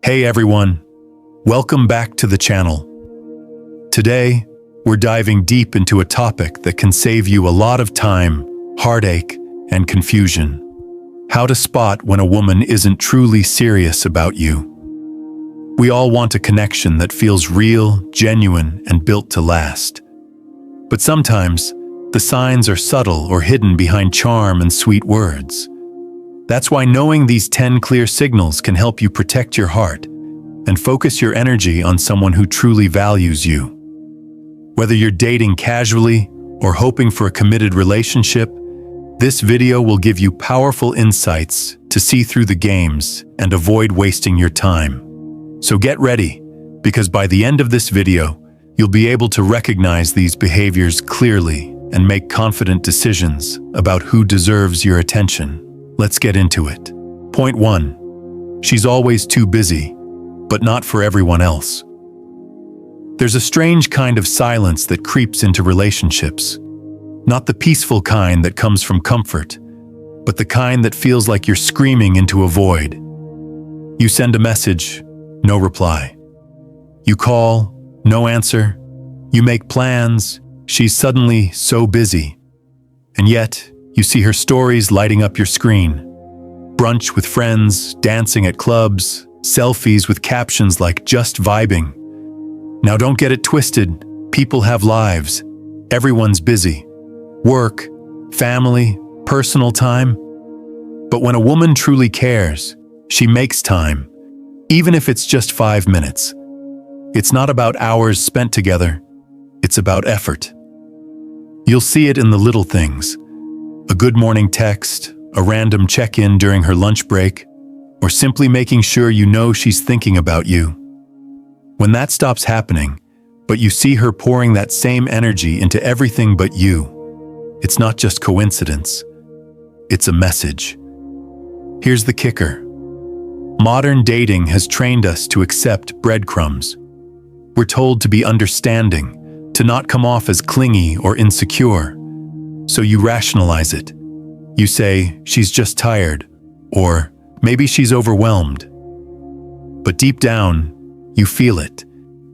Hey everyone, welcome back to the channel. Today, we're diving deep into a topic that can save you a lot of time, heartache, and confusion. How to spot when a woman isn't truly serious about you. We all want a connection that feels real, genuine, and built to last. But sometimes, the signs are subtle or hidden behind charm and sweet words. That's why knowing these 10 clear signals can help you protect your heart and focus your energy on someone who truly values you. Whether you're dating casually or hoping for a committed relationship, this video will give you powerful insights to see through the games and avoid wasting your time. So get ready, because by the end of this video, you'll be able to recognize these behaviors clearly and make confident decisions about who deserves your attention. Let's get into it. Point 1. She's always too busy, but not for everyone else. There's a strange kind of silence that creeps into relationships. Not the peaceful kind that comes from comfort, but the kind that feels like you're screaming into a void. You send a message, no reply. You call, no answer. You make plans, she's suddenly so busy. And yet, you see her stories lighting up your screen. Brunch with friends, dancing at clubs, selfies with captions like "just vibing." Now don't get it twisted, people have lives. Everyone's busy. Work, family, personal time. But when a woman truly cares, she makes time, even if it's just 5 minutes. It's not about hours spent together, it's about effort. You'll see it in the little things. A good morning text, a random check-in during her lunch break, or simply making sure you know she's thinking about you. When that stops happening, but you see her pouring that same energy into everything but you, it's not just coincidence, it's a message. Here's the kicker. Modern dating has trained us to accept breadcrumbs. We're told to be understanding, to not come off as clingy or insecure. So you rationalize it. You say, she's just tired, or maybe she's overwhelmed. But deep down, you feel it.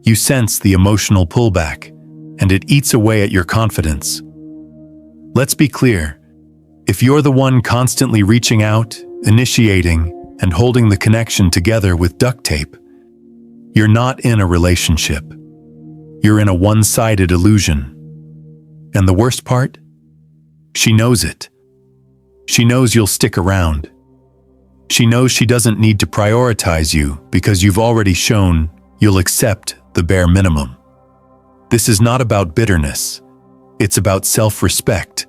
You sense the emotional pullback, and it eats away at your confidence. Let's be clear. If you're the one constantly reaching out, initiating, and holding the connection together with duct tape, you're not in a relationship. You're in a one-sided illusion. And the worst part? She knows it. She knows you'll stick around. She knows she doesn't need to prioritize you because you've already shown you'll accept the bare minimum. This is not about bitterness. It's about self-respect.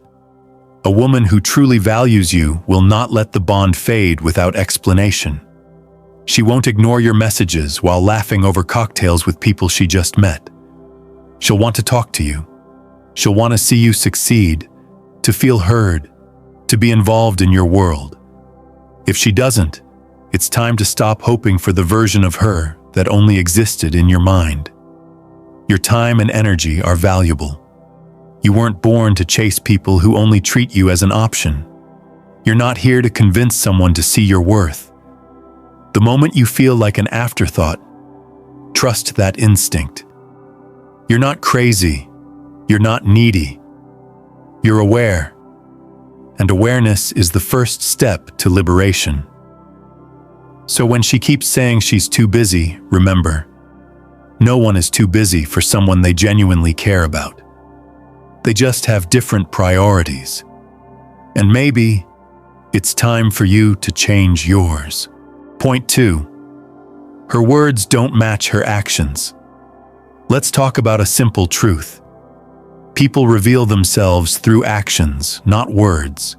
A woman who truly values you will not let the bond fade without explanation. She won't ignore your messages while laughing over cocktails with people she just met. She'll want to talk to you. She'll want to see you succeed, to feel heard, to be involved in your world. If she doesn't, it's time to stop hoping for the version of her that only existed in your mind. Your time and energy are valuable. You weren't born to chase people who only treat you as an option. You're not here to convince someone to see your worth. The moment you feel like an afterthought, trust that instinct. You're not crazy. You're not needy. You're aware. And awareness is the first step to liberation. So when she keeps saying she's too busy, remember, no one is too busy for someone they genuinely care about. They just have different priorities. And maybe it's time for you to change yours. Point 2. Her words don't match her actions. Let's talk about a simple truth. People reveal themselves through actions, not words.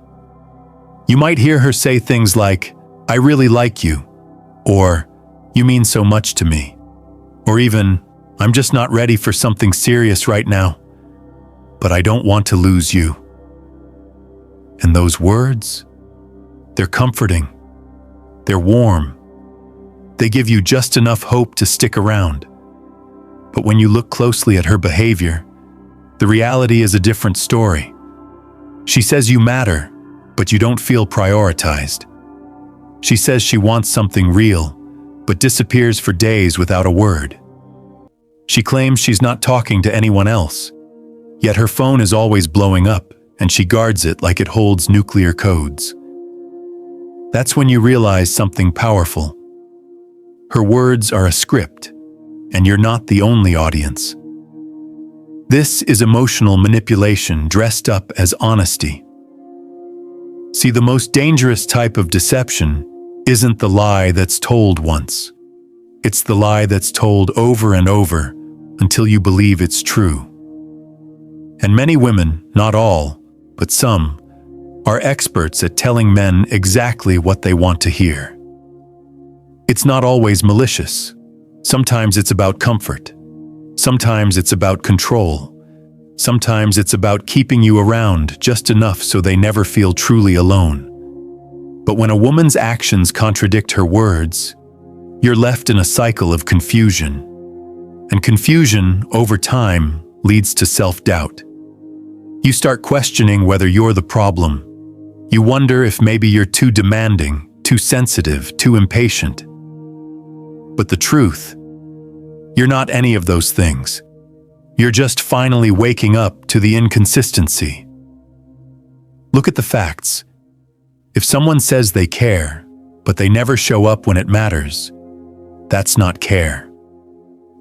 You might hear her say things like, "I really like you," or "You mean so much to me," or even, "I'm just not ready for something serious right now, but I don't want to lose you." And those words, they're comforting. They're warm. They give you just enough hope to stick around. But when you look closely at her behavior, the reality is a different story. She says you matter, but you don't feel prioritized. She says she wants something real, but disappears for days without a word. She claims she's not talking to anyone else, yet her phone is always blowing up, and she guards it like it holds nuclear codes. That's when you realize something powerful. Her words are a script, and you're not the only audience. This is emotional manipulation dressed up as honesty. See, the most dangerous type of deception isn't the lie that's told once. It's the lie that's told over and over until you believe it's true. And many women, not all, but some, are experts at telling men exactly what they want to hear. It's not always malicious. Sometimes it's about comfort. Sometimes it's about control. Sometimes it's about keeping you around just enough so they never feel truly alone. But when a woman's actions contradict her words, you're left in a cycle of confusion. And confusion, over time, leads to self-doubt. You start questioning whether you're the problem. You wonder if maybe you're too demanding, too sensitive, too impatient. But the truth, you're not any of those things. You're just finally waking up to the inconsistency. Look at the facts. If someone says they care, but they never show up when it matters, that's not care.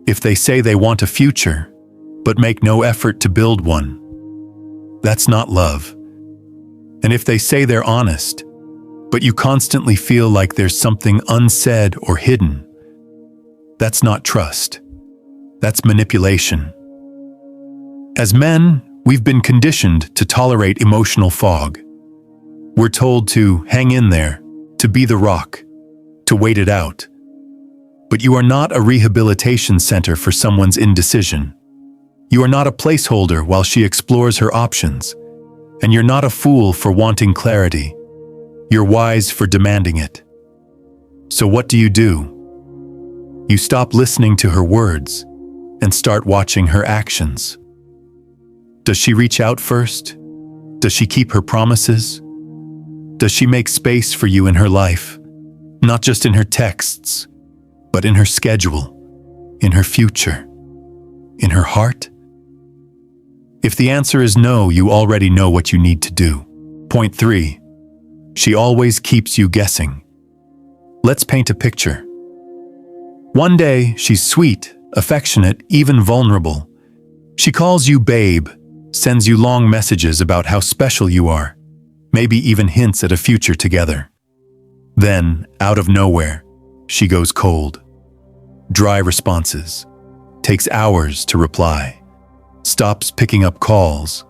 If they say they want a future, but make no effort to build one, that's not love. And if they say they're honest, but you constantly feel like there's something unsaid or hidden, that's not trust. That's manipulation. As men, we've been conditioned to tolerate emotional fog. We're told to hang in there, to be the rock, to wait it out. But you are not a rehabilitation center for someone's indecision. You are not a placeholder while she explores her options. And you're not a fool for wanting clarity. You're wise for demanding it. So what do? You stop listening to her words and start watching her actions. Does she reach out first? Does she keep her promises? Does she make space for you in her life? Not just in her texts, but in her schedule, in her future, in her heart? If the answer is no, you already know what you need to do. Point 3. She always keeps you guessing. Let's paint a picture. One day, she's sweet, affectionate, even vulnerable. She calls you babe, sends you long messages about how special you are, maybe even hints at a future together. Then, out of nowhere, she goes cold. Dry responses. Takes hours to reply. Stops picking up calls.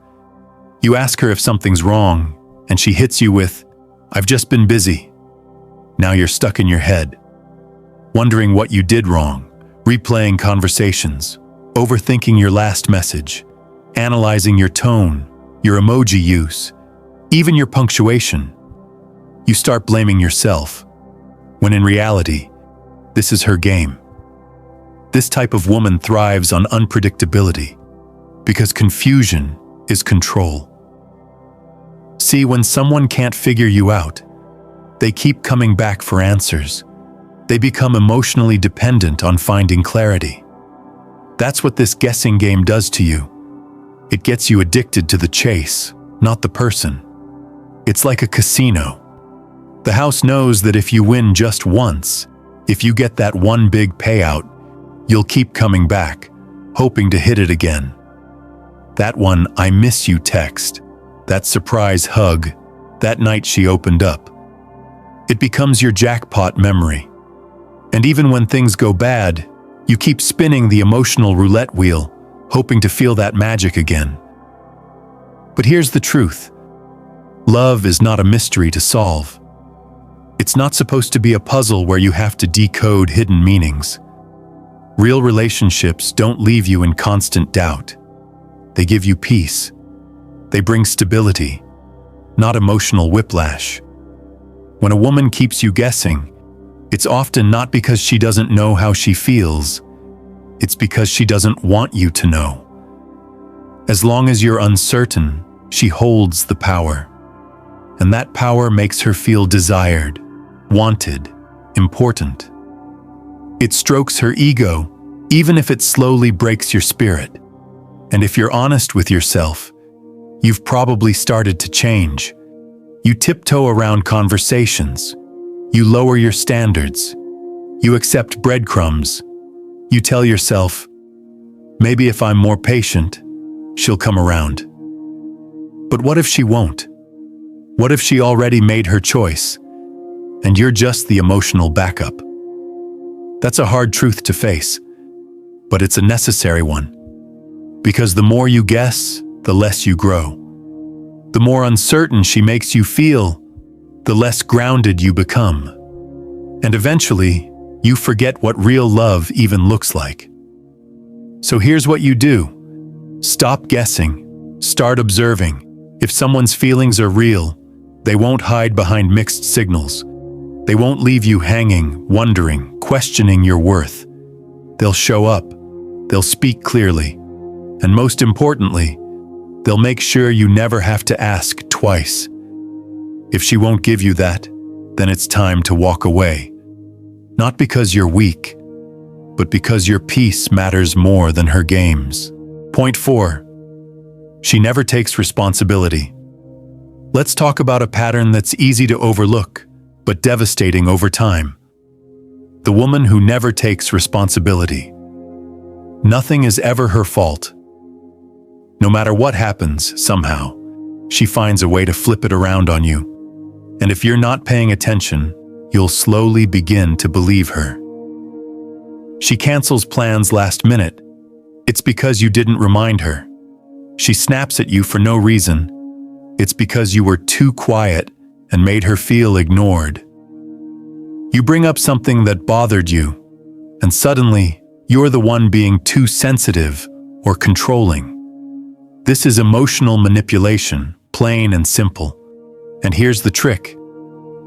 You ask her if something's wrong, and she hits you with, "I've just been busy." Now you're stuck in your head, wondering what you did wrong, replaying conversations, overthinking your last message, analyzing your tone, your emoji use, even your punctuation. You start blaming yourself, when in reality, this is her game. This type of woman thrives on unpredictability, because confusion is control. See, when someone can't figure you out, they keep coming back for answers. They become emotionally dependent on finding clarity. That's what this guessing game does to you. It gets you addicted to the chase, not the person. It's like a casino. The house knows that if you win just once, if you get that one big payout, you'll keep coming back, hoping to hit it again. That one "I miss you" text, that surprise hug, that night she opened up. It becomes your jackpot memory. And even when things go bad, you keep spinning the emotional roulette wheel, hoping to feel that magic again. But here's the truth. Love is not a mystery to solve. It's not supposed to be a puzzle where you have to decode hidden meanings. Real relationships don't leave you in constant doubt. They give you peace. They bring stability, not emotional whiplash. When a woman keeps you guessing, it's often not because she doesn't know how she feels. It's because she doesn't want you to know. As long as you're uncertain, she holds the power. And that power makes her feel desired, wanted, important. It strokes her ego, even if it slowly breaks your spirit. And if you're honest with yourself, you've probably started to change. You tiptoe around conversations. You lower your standards. You accept breadcrumbs. You tell yourself, maybe if I'm more patient, she'll come around. But what if she won't? What if she already made her choice, and you're just the emotional backup? That's a hard truth to face, but it's a necessary one. Because the more you guess, the less you grow. The more uncertain she makes you feel, the less grounded you become. And eventually, you forget what real love even looks like. So here's what you do. Stop guessing. Start observing. If someone's feelings are real, they won't hide behind mixed signals. They won't leave you hanging, wondering, questioning your worth. They'll show up. They'll speak clearly. And most importantly, they'll make sure you never have to ask twice. If she won't give you that, then it's time to walk away. Not because you're weak, but because your peace matters more than her games. Point 4. She never takes responsibility. Let's talk about a pattern that's easy to overlook, but devastating over time. The woman who never takes responsibility. Nothing is ever her fault. No matter what happens, somehow, she finds a way to flip it around on you. And if you're not paying attention, you'll slowly begin to believe her. She cancels plans last minute. It's because you didn't remind her. She snaps at you for no reason. It's because you were too quiet and made her feel ignored. You bring up something that bothered you, and suddenly, you're the one being too sensitive or controlling. This is emotional manipulation, plain and simple. And here's the trick.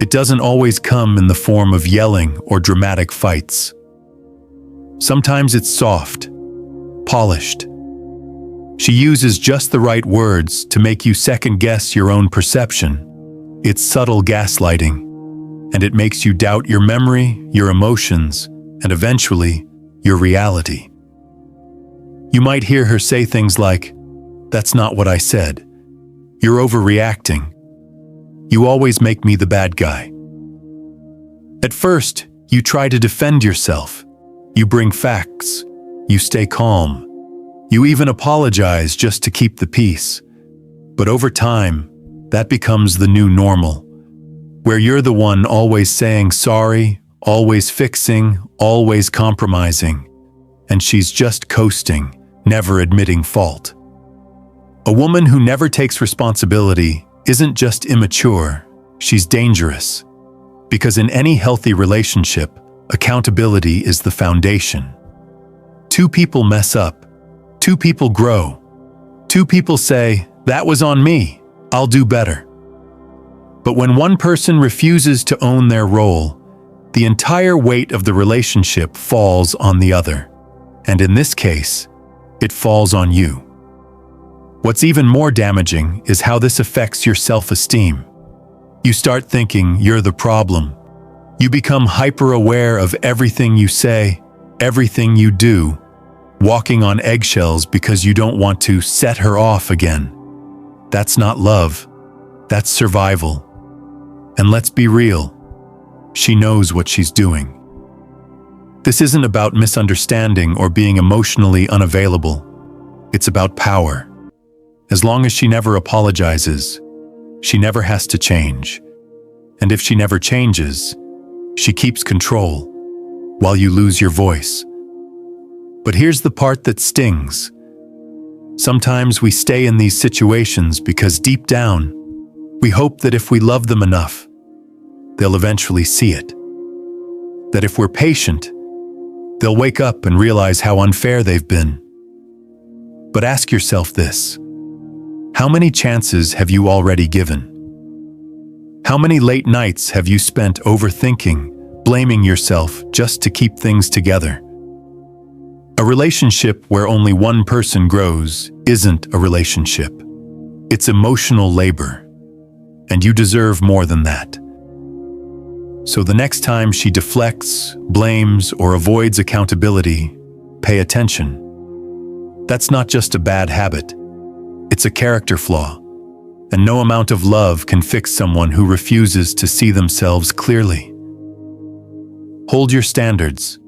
It doesn't always come in the form of yelling or dramatic fights. Sometimes it's soft, polished. She uses just the right words to make you second-guess your own perception. It's subtle gaslighting, and it makes you doubt your memory, your emotions, and eventually, your reality. You might hear her say things like, "That's not what I said. You're overreacting. You always make me the bad guy." At first, you try to defend yourself. You bring facts. You stay calm. You even apologize just to keep the peace. But over time, that becomes the new normal, where you're the one always saying sorry, always fixing, always compromising, and she's just coasting, never admitting fault. A woman who never takes responsibility isn't just immature, she's dangerous. Because in any healthy relationship, accountability is the foundation. Two people mess up. Two people grow. Two people say, "That was on me, I'll do better." But when one person refuses to own their role, the entire weight of the relationship falls on the other. And in this case, it falls on you. What's even more damaging is how this affects your self-esteem. You start thinking you're the problem. You become hyper-aware of everything you say, everything you do, walking on eggshells because you don't want to set her off again. That's not love. That's survival. And let's be real. She knows what she's doing. This isn't about misunderstanding or being emotionally unavailable. It's about power. As long as she never apologizes, she never has to change. And if she never changes, she keeps control while you lose your voice. But here's the part that stings. Sometimes we stay in these situations because deep down, we hope that if we love them enough, they'll eventually see it. That if we're patient, they'll wake up and realize how unfair they've been. But ask yourself this. How many chances have you already given? How many late nights have you spent overthinking, blaming yourself just to keep things together? A relationship where only one person grows isn't a relationship. It's emotional labor. And you deserve more than that. So the next time she deflects, blames, or avoids accountability, pay attention. That's not just a bad habit. It's a character flaw. And no amount of love can fix someone who refuses to see themselves clearly. Hold your standards.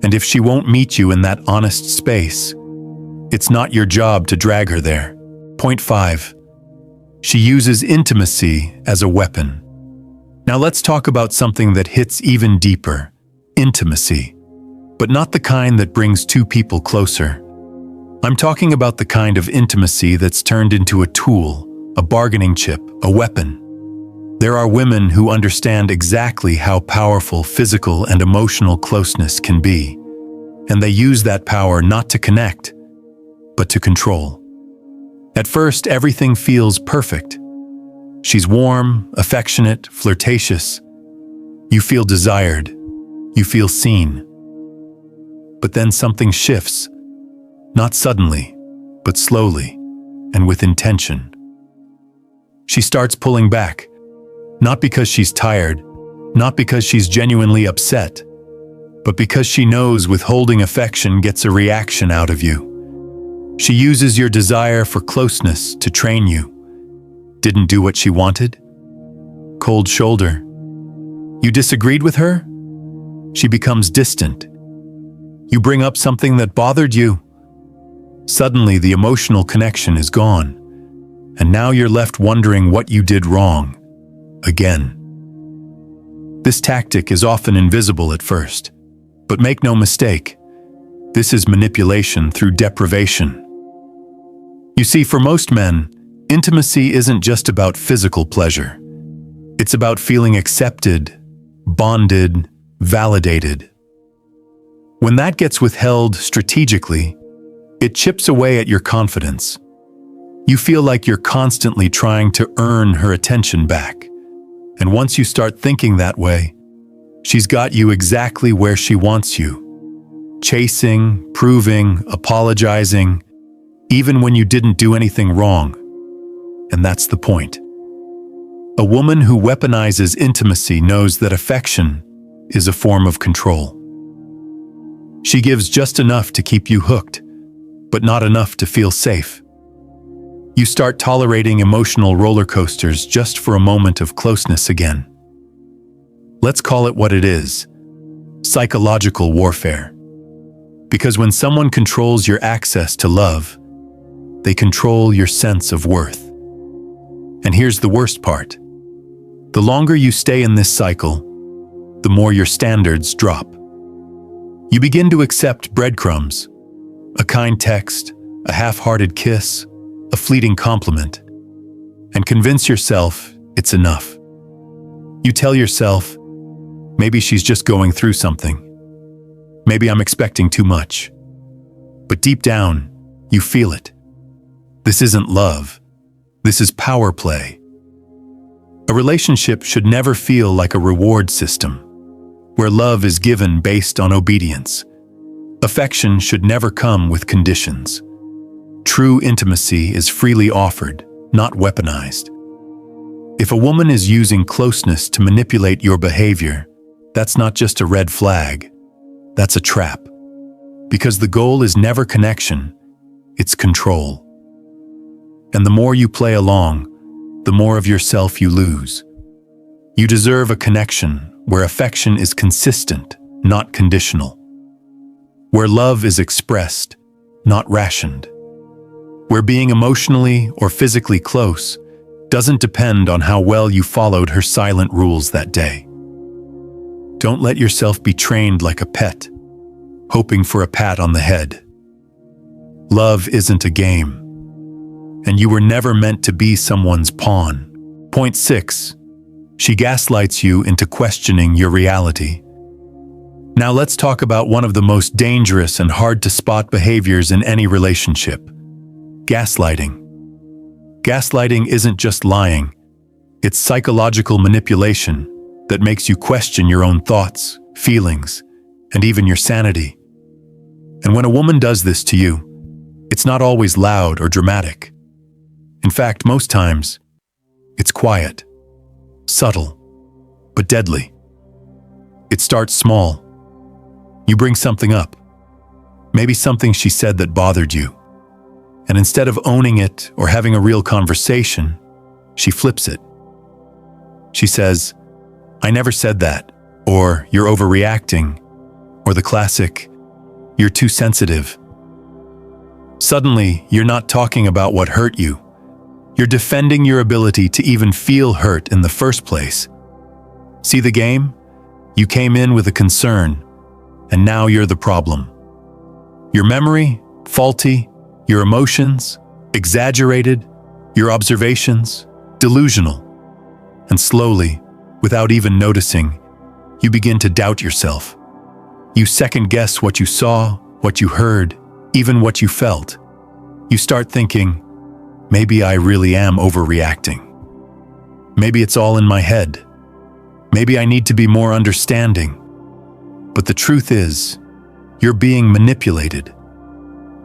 And if she won't meet you in that honest space, it's not your job to drag her there. Point 5. She uses intimacy as a weapon. Now let's talk about something that hits even deeper. Intimacy. But not the kind that brings two people closer. I'm talking about the kind of intimacy that's turned into a tool, a bargaining chip, a weapon. There are women who understand exactly how powerful physical and emotional closeness can be, and they use that power not to connect, but to control. At first, everything feels perfect. She's warm, affectionate, flirtatious. You feel desired. You feel seen. But then something shifts, not suddenly, but slowly, and with intention. She starts pulling back. Not because she's tired, not because she's genuinely upset, but because she knows withholding affection gets a reaction out of you. She uses your desire for closeness to train you. Didn't do what she wanted? Cold shoulder. You disagreed with her? She becomes distant. You bring up something that bothered you. Suddenly, the emotional connection is gone, and now you're left wondering what you did wrong. Again. This tactic is often invisible at first, but make no mistake, this is manipulation through deprivation. You see, for most men, intimacy isn't just about physical pleasure. It's about feeling accepted, bonded, validated. When that gets withheld strategically, it chips away at your confidence. You feel like you're constantly trying to earn her attention back. And once you start thinking that way, she's got you exactly where she wants you. Chasing, proving, apologizing, even when you didn't do anything wrong. And that's the point. A woman who weaponizes intimacy knows that affection is a form of control. She gives just enough to keep you hooked, but not enough to feel safe. You start tolerating emotional roller coasters just for a moment of closeness again. Let's call it what it is: psychological warfare. Because when someone controls your access to love, they control your sense of worth. And here's the worst part. The longer you stay in this cycle, the more your standards drop. You begin to accept breadcrumbs, a kind text, a half-hearted kiss, a fleeting compliment, and convince yourself it's enough. You tell yourself, maybe she's just going through something. Maybe I'm expecting too much. But deep down, you feel it. This isn't love. This is power play. A relationship should never feel like a reward system, where love is given based on obedience. Affection should never come with conditions. True intimacy is freely offered, not weaponized. If a woman is using closeness to manipulate your behavior, that's not just a red flag, that's a trap. Because the goal is never connection, it's control. And the more you play along, the more of yourself you lose. You deserve a connection where affection is consistent, not conditional. Where love is expressed, not rationed. Where being emotionally or physically close doesn't depend on how well you followed her silent rules that day. Don't let yourself be trained like a pet, hoping for a pat on the head. Love isn't a game, and you were never meant to be someone's pawn. Point 6. She gaslights you into questioning your reality. Now let's talk about one of the most dangerous and hard-to-spot behaviors in any relationship: gaslighting. Gaslighting isn't just lying. It's psychological manipulation that makes you question your own thoughts, feelings, and even your sanity. And when a woman does this to you, it's not always loud or dramatic. In fact, most times, it's quiet, subtle, but deadly. It starts small. You bring something up, maybe something she said that bothered you, and instead of owning it or having a real conversation, she flips it. She says, "I never said that," or "You're overreacting," or the classic, "You're too sensitive." Suddenly, you're not talking about what hurt you. You're defending your ability to even feel hurt in the first place. See the game? You came in with a concern, and now you're the problem. Your memory, faulty. Your emotions, exaggerated. Your observations, delusional. And slowly, without even noticing, you begin to doubt yourself. You second-guess what you saw, what you heard, even what you felt. You start thinking, maybe I really am overreacting. Maybe it's all in my head. Maybe I need to be more understanding. But the truth is, you're being manipulated.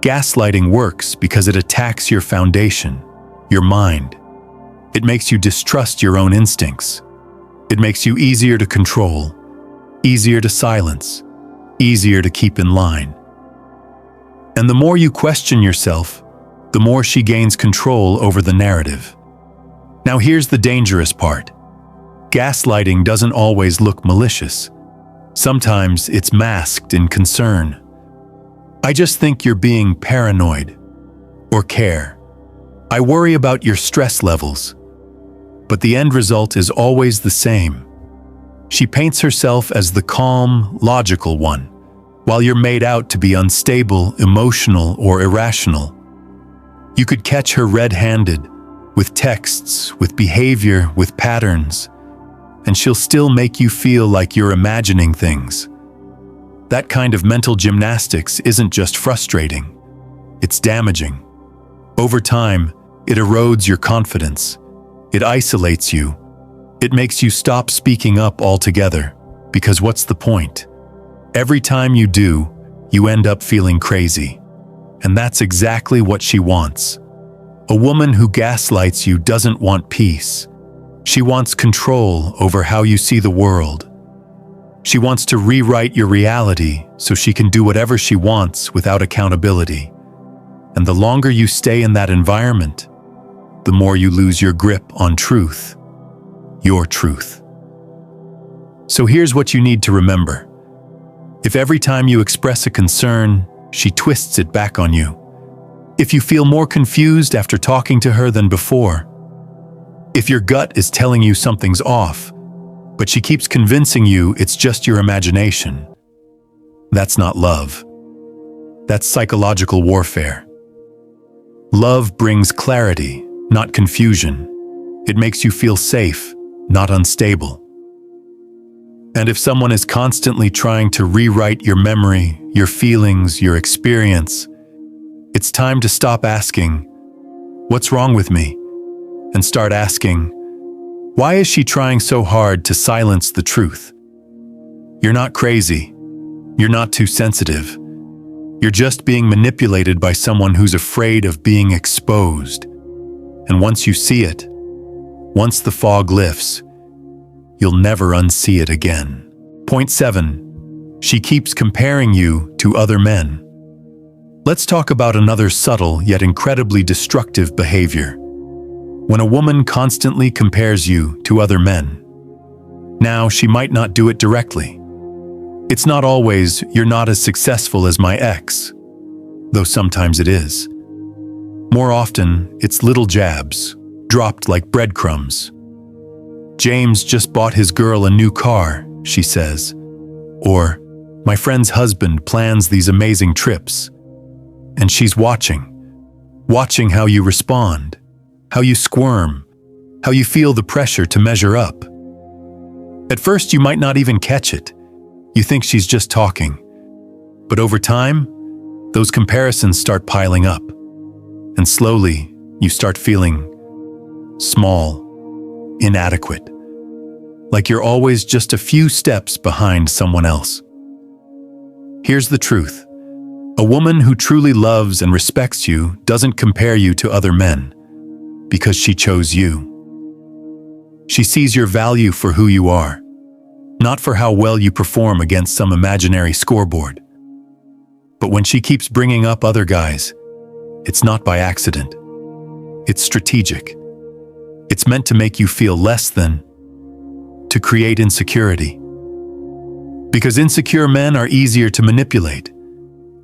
Gaslighting works because it attacks your foundation, your mind. It makes you distrust your own instincts. It makes you easier to control, easier to silence, easier to keep in line. And the more you question yourself, the more she gains control over the narrative. Now here's the dangerous part. Gaslighting doesn't always look malicious. Sometimes it's masked in concern. "I just think you're being paranoid," or "care. I worry about your stress levels." But the end result is always the same. She paints herself as the calm, logical one, while you're made out to be unstable, emotional, or irrational. You could catch her red-handed, with texts, with behavior, with patterns, and she'll still make you feel like you're imagining things. That kind of mental gymnastics isn't just frustrating, it's damaging. Over time, it erodes your confidence. It isolates you. It makes you stop speaking up altogether, because what's the point? Every time you do, you end up feeling crazy. And that's exactly what she wants. A woman who gaslights you doesn't want peace. She wants control over how you see the world. She wants to rewrite your reality so she can do whatever she wants without accountability. And the longer you stay in that environment, the more you lose your grip on truth, your truth. So here's what you need to remember. If every time you express a concern, she twists it back on you. If you feel more confused after talking to her than before. If your gut is telling you something's off, but she keeps convincing you it's just your imagination. That's not love. That's psychological warfare. Love brings clarity, not confusion. It makes you feel safe, not unstable. And if someone is constantly trying to rewrite your memory, your feelings, your experience, it's time to stop asking, "What's wrong with me?" and start asking, "Why is she trying so hard to silence the truth?" You're not crazy. You're not too sensitive. You're just being manipulated by someone who's afraid of being exposed. And once you see it, once the fog lifts, you'll never unsee it again. Point 7. She keeps comparing you to other men. Let's talk about another subtle yet incredibly destructive behavior. When a woman constantly compares you to other men. Now, she might not do it directly. It's not always, "You're not as successful as my ex," though sometimes it is. More often, it's little jabs, dropped like breadcrumbs. "James just bought his girl a new car," she says. Or, "My friend's husband plans these amazing trips." And she's watching how you respond, how you squirm, how you feel the pressure to measure up. At first, you might not even catch it. You think she's just talking. But over time, those comparisons start piling up. And slowly, you start feeling small, inadequate, like you're always just a few steps behind someone else. Here's the truth. A woman who truly loves and respects you doesn't compare you to other men, because she chose you. She sees your value for who you are, not for how well you perform against some imaginary scoreboard. But when she keeps bringing up other guys, it's not by accident. It's strategic. It's meant to make you feel less than, to create insecurity. Because insecure men are easier to manipulate.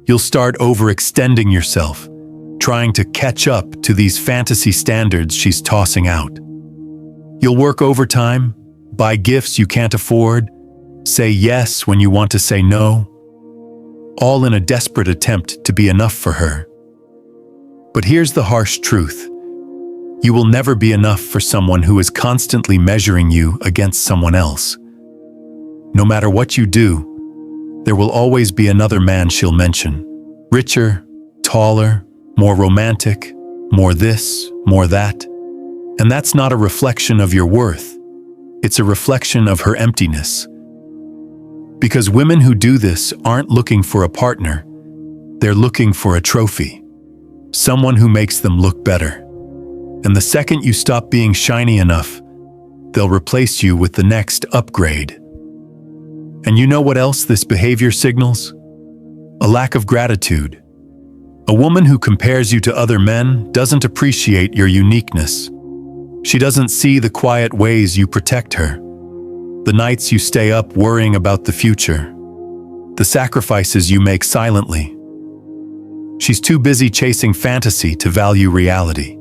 You'll start overextending yourself, trying to catch up to these fantasy standards she's tossing out. You'll work overtime, buy gifts you can't afford, say yes when you want to say no, all in a desperate attempt to be enough for her. But here's the harsh truth. You will never be enough for someone who is constantly measuring you against someone else. No matter what you do, there will always be another man she'll mention. Richer, taller, more romantic, more this, more that. And that's not a reflection of your worth. It's a reflection of her emptiness. Because women who do this aren't looking for a partner. They're looking for a trophy. Someone who makes them look better. And the second you stop being shiny enough, they'll replace you with the next upgrade. And you know what else this behavior signals? A lack of gratitude. A woman who compares you to other men doesn't appreciate your uniqueness. She doesn't see the quiet ways you protect her, the nights you stay up worrying about the future, the sacrifices you make silently. She's too busy chasing fantasy to value reality.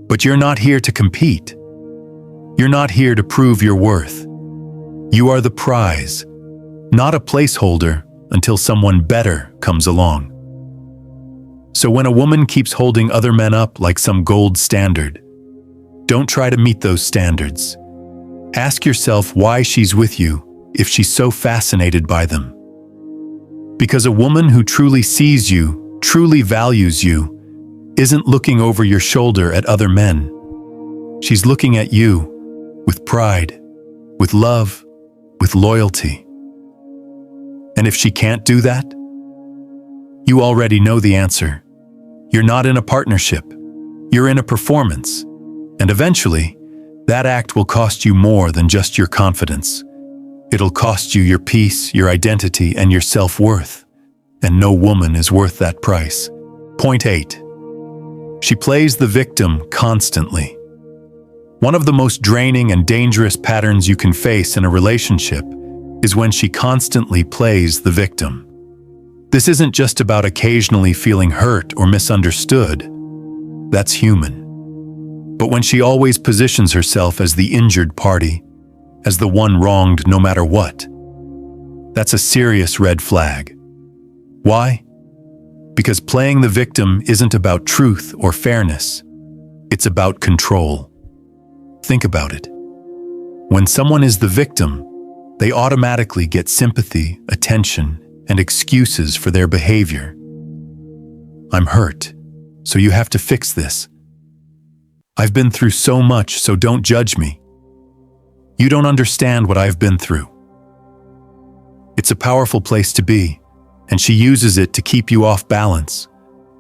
But you're not here to compete. You're not here to prove your worth. You are the prize, not a placeholder until someone better comes along. So when a woman keeps holding other men up like some gold standard, don't try to meet those standards. Ask yourself why she's with you if she's so fascinated by them. Because a woman who truly sees you, truly values you, isn't looking over your shoulder at other men. She's looking at you with pride, with love, with loyalty. And if she can't do that, you already know the answer. You're not in a partnership. You're in a performance. And eventually, that act will cost you more than just your confidence. It'll cost you your peace, your identity, and your self-worth. And no woman is worth that price. Point 8. She plays the victim constantly. One of the most draining and dangerous patterns you can face in a relationship is when she constantly plays the victim. This isn't just about occasionally feeling hurt or misunderstood. That's human. But when she always positions herself as the injured party, as the one wronged no matter what, that's a serious red flag. Why? Because playing the victim isn't about truth or fairness. It's about control. Think about it. When someone is the victim, they automatically get sympathy, attention, and excuses for their behavior. I'm hurt, so you have to fix this. I've been through so much, so don't judge me. You don't understand what I've been through. It's a powerful place to be, and she uses it to keep you off balance,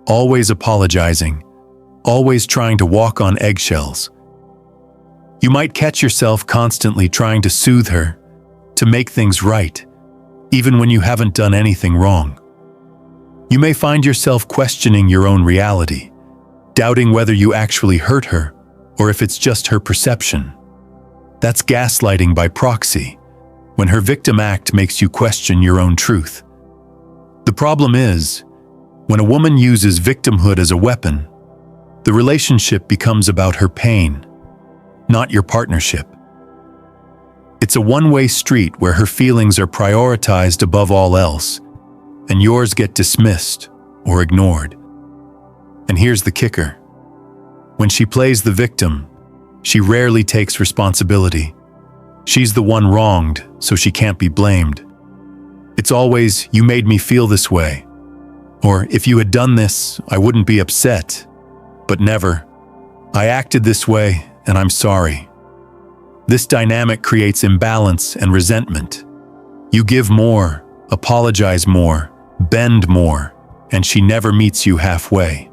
always apologizing, always trying to walk on eggshells. You might catch yourself constantly trying to soothe her, to make things right, even when you haven't done anything wrong. You may find yourself questioning your own reality, doubting whether you actually hurt her or if it's just her perception. That's gaslighting by proxy, when her victim act makes you question your own truth. The problem is, when a woman uses victimhood as a weapon, the relationship becomes about her pain, not your partnership. It's a one-way street where her feelings are prioritized above all else, and yours get dismissed or ignored. And here's the kicker. When she plays the victim, she rarely takes responsibility. She's the one wronged, so she can't be blamed. It's always, "You made me feel this way," or "If you had done this, I wouldn't be upset," but never, "I acted this way, and I'm sorry." This dynamic creates imbalance and resentment. You give more, apologize more, bend more, and she never meets you halfway.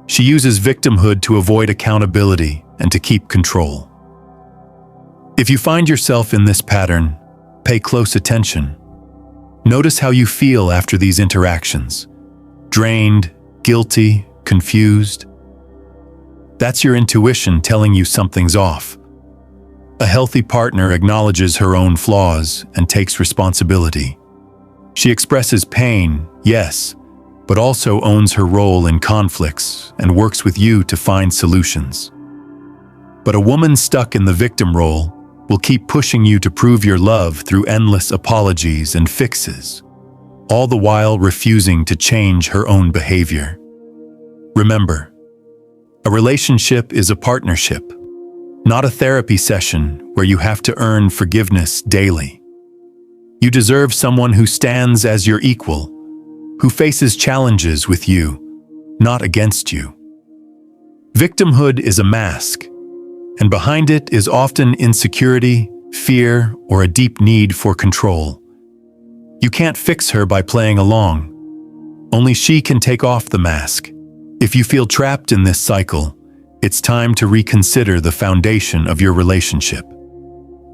She uses victimhood to avoid accountability and to keep control. If you find yourself in this pattern, pay close attention. Notice how you feel after these interactions. Drained, guilty, confused. That's your intuition telling you something's off. A healthy partner acknowledges her own flaws and takes responsibility. She expresses pain, yes, but also owns her role in conflicts and works with you to find solutions. But a woman stuck in the victim role will keep pushing you to prove your love through endless apologies and fixes, all the while refusing to change her own behavior. Remember, a relationship is a partnership, not a therapy session where you have to earn forgiveness daily. You deserve someone who stands as your equal, who faces challenges with you, not against you. Victimhood is a mask, and behind it is often insecurity, fear, or a deep need for control. You can't fix her by playing along. Only she can take off the mask. If you feel trapped in this cycle, it's time to reconsider the foundation of your relationship.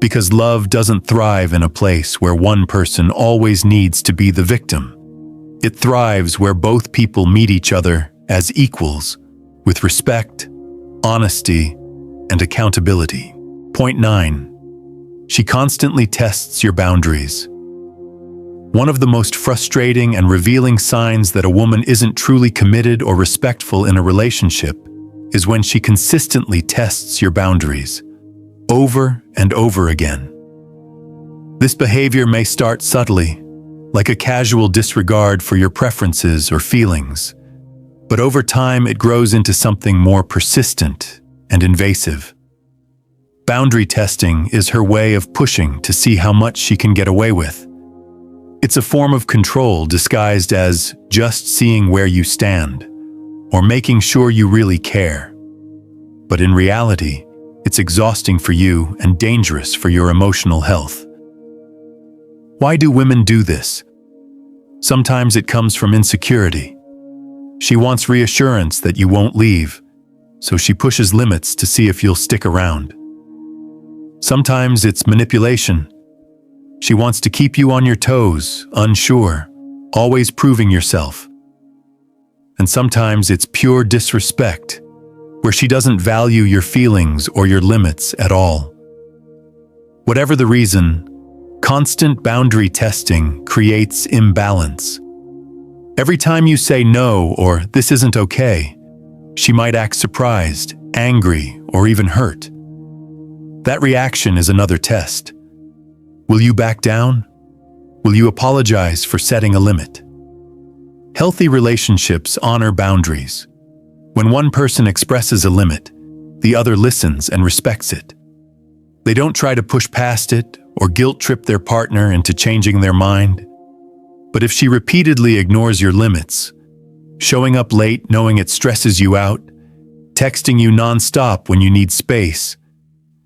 Because love doesn't thrive in a place where one person always needs to be the victim. It thrives where both people meet each other as equals, with respect, honesty, and accountability. Point 9. She constantly tests your boundaries. One of the most frustrating and revealing signs that a woman isn't truly committed or respectful in a relationship is when she consistently tests your boundaries, over and over again. This behavior may start subtly, like a casual disregard for your preferences or feelings, but over time it grows into something more persistent and invasive. Boundary testing is her way of pushing to see how much she can get away with. It's a form of control disguised as just seeing where you stand, or making sure you really care. But in reality, it's exhausting for you and dangerous for your emotional health. Why do women do this? Sometimes it comes from insecurity. She wants reassurance that you won't leave, so she pushes limits to see if you'll stick around. Sometimes it's manipulation. She wants to keep you on your toes, unsure, always proving yourself. And sometimes it's pure disrespect, where she doesn't value your feelings or your limits at all. Whatever the reason, constant boundary testing creates imbalance. Every time you say no or this isn't okay, she might act surprised, angry, or even hurt. That reaction is another test. Will you back down? Will you apologize for setting a limit? Healthy relationships honor boundaries. When one person expresses a limit, the other listens and respects it. They don't try to push past it or guilt-trip their partner into changing their mind. But if she repeatedly ignores your limits, showing up late knowing it stresses you out, texting you nonstop when you need space,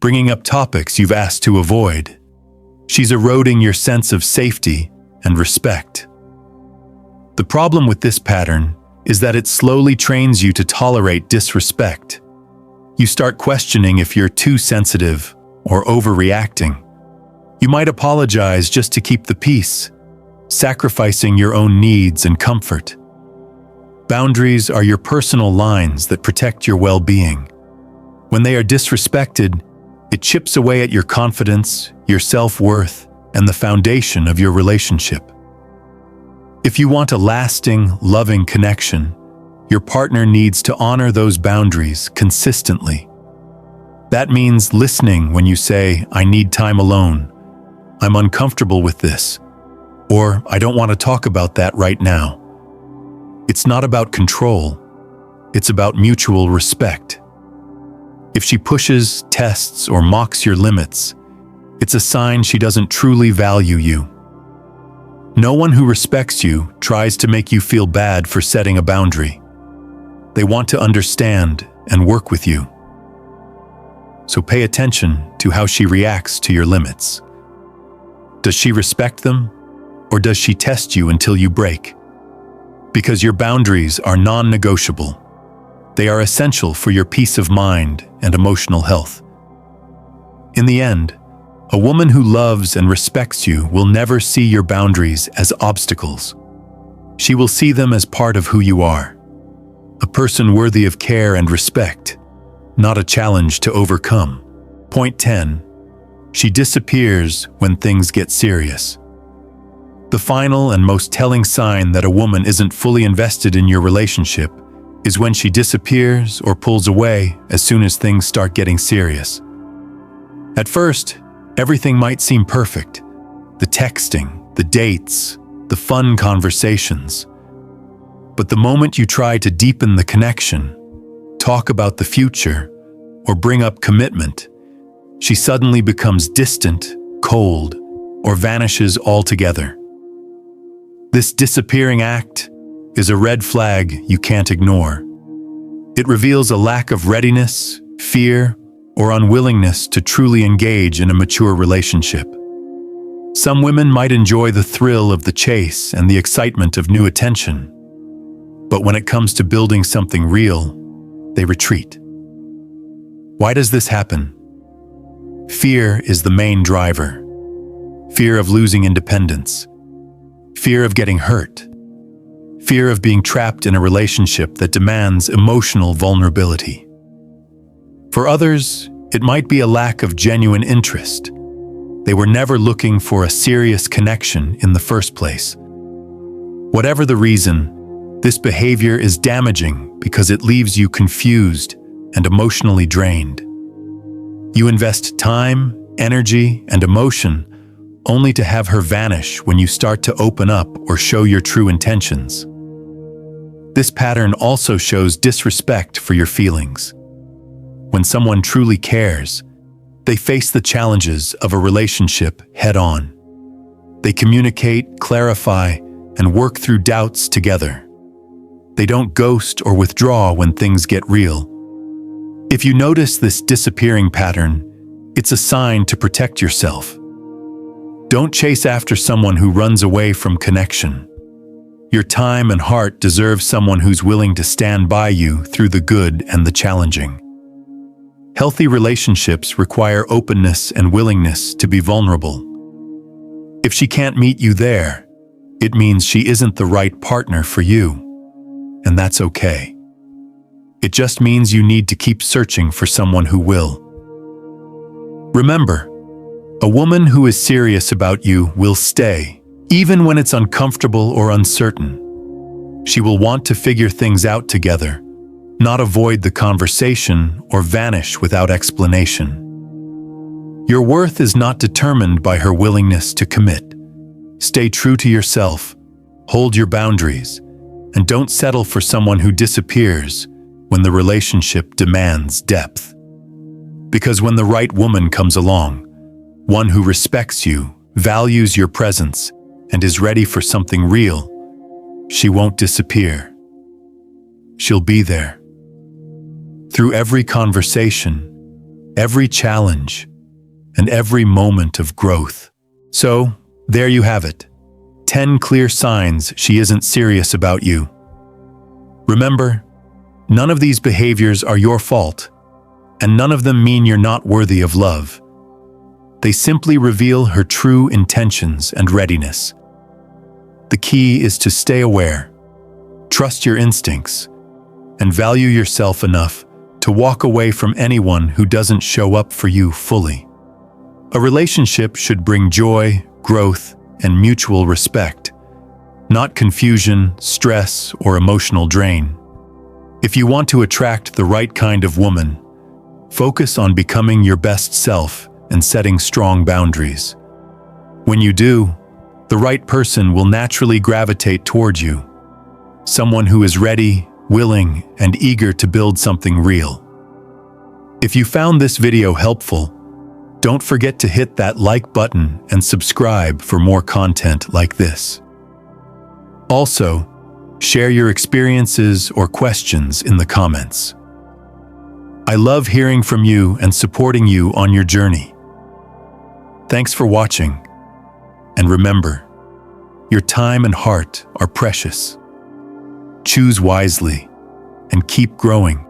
bringing up topics you've asked to avoid, she's eroding your sense of safety and respect. The problem with this pattern is that it slowly trains you to tolerate disrespect. You start questioning if you're too sensitive or overreacting. You might apologize just to keep the peace, sacrificing your own needs and comfort. Boundaries are your personal lines that protect your well-being. When they are disrespected, it chips away at your confidence, your self-worth, and the foundation of your relationship. If you want a lasting, loving connection, your partner needs to honor those boundaries consistently. That means listening when you say, "I need time alone," "I'm uncomfortable with this," or "I don't want to talk about that right now." It's not about control, it's about mutual respect. If she pushes, tests, or mocks your limits, it's a sign she doesn't truly value you. No one who respects you tries to make you feel bad for setting a boundary. They want to understand and work with you. So pay attention to how she reacts to your limits. Does she respect them, or does she test you until you break? Because your boundaries are non-negotiable. They are essential for your peace of mind and emotional health. In the end, A woman who loves and respects you will never see your boundaries as obstacles. She will see them as part of who you are. A person worthy of care and respect, not a challenge to overcome. Point 10. She disappears when things get serious. The final and most telling sign that a woman isn't fully invested in your relationship is when she disappears or pulls away as soon as things start getting serious. At first, everything might seem perfect. The texting, the dates, the fun conversations. But the moment you try to deepen the connection, talk about the future, or bring up commitment, she suddenly becomes distant, cold, or vanishes altogether. This disappearing act is a red flag you can't ignore. It reveals a lack of readiness, fear, or unwillingness to truly engage in a mature relationship. Some women might enjoy the thrill of the chase and the excitement of new attention, but when it comes to building something real, they retreat. Why does this happen? Fear is the main driver. Fear of losing independence. Fear of getting hurt. Fear of being trapped in a relationship that demands emotional vulnerability. For others, it might be a lack of genuine interest. They were never looking for a serious connection in the first place. Whatever the reason, this behavior is damaging because it leaves you confused and emotionally drained. You invest time, energy, and emotion only to have her vanish when you start to open up or show your true intentions. This pattern also shows disrespect for your feelings. When someone truly cares, they face the challenges of a relationship head-on. They communicate, clarify, and work through doubts together. They don't ghost or withdraw when things get real. If you notice this disappearing pattern, it's a sign to protect yourself. Don't chase after someone who runs away from connection. Your time and heart deserve someone who's willing to stand by you through the good and the challenging. Healthy relationships require openness and willingness to be vulnerable. If she can't meet you there, it means she isn't the right partner for you, and that's okay. It just means you need to keep searching for someone who will. Remember, a woman who is serious about you will stay, even when it's uncomfortable or uncertain. She will want to figure things out together, not avoid the conversation or vanish without explanation. Your worth is not determined by her willingness to commit. Stay true to yourself, hold your boundaries, and don't settle for someone who disappears when the relationship demands depth. Because when the right woman comes along, one who respects you, values your presence, and is ready for something real, she won't disappear. She'll be there. Through every conversation, every challenge, and every moment of growth. So, there you have it. 10 clear signs she isn't serious about you. Remember, none of these behaviors are your fault, and none of them mean you're not worthy of love. They simply reveal her true intentions and readiness. The key is to stay aware, trust your instincts, and value yourself enough to walk away from anyone who doesn't show up for you fully. A relationship should bring joy, growth, and mutual respect, not confusion, stress, or emotional drain. If you want to attract the right kind of woman, focus on becoming your best self and setting strong boundaries. When you do, the right person will naturally gravitate toward you, someone who is ready, willing, and eager to build something real. If you found this video helpful, don't forget to hit that like button and subscribe for more content like this. Also, share your experiences or questions in the comments. I love hearing from you and supporting you on your journey. Thanks for watching, and remember, your time and heart are precious. Choose wisely and keep growing.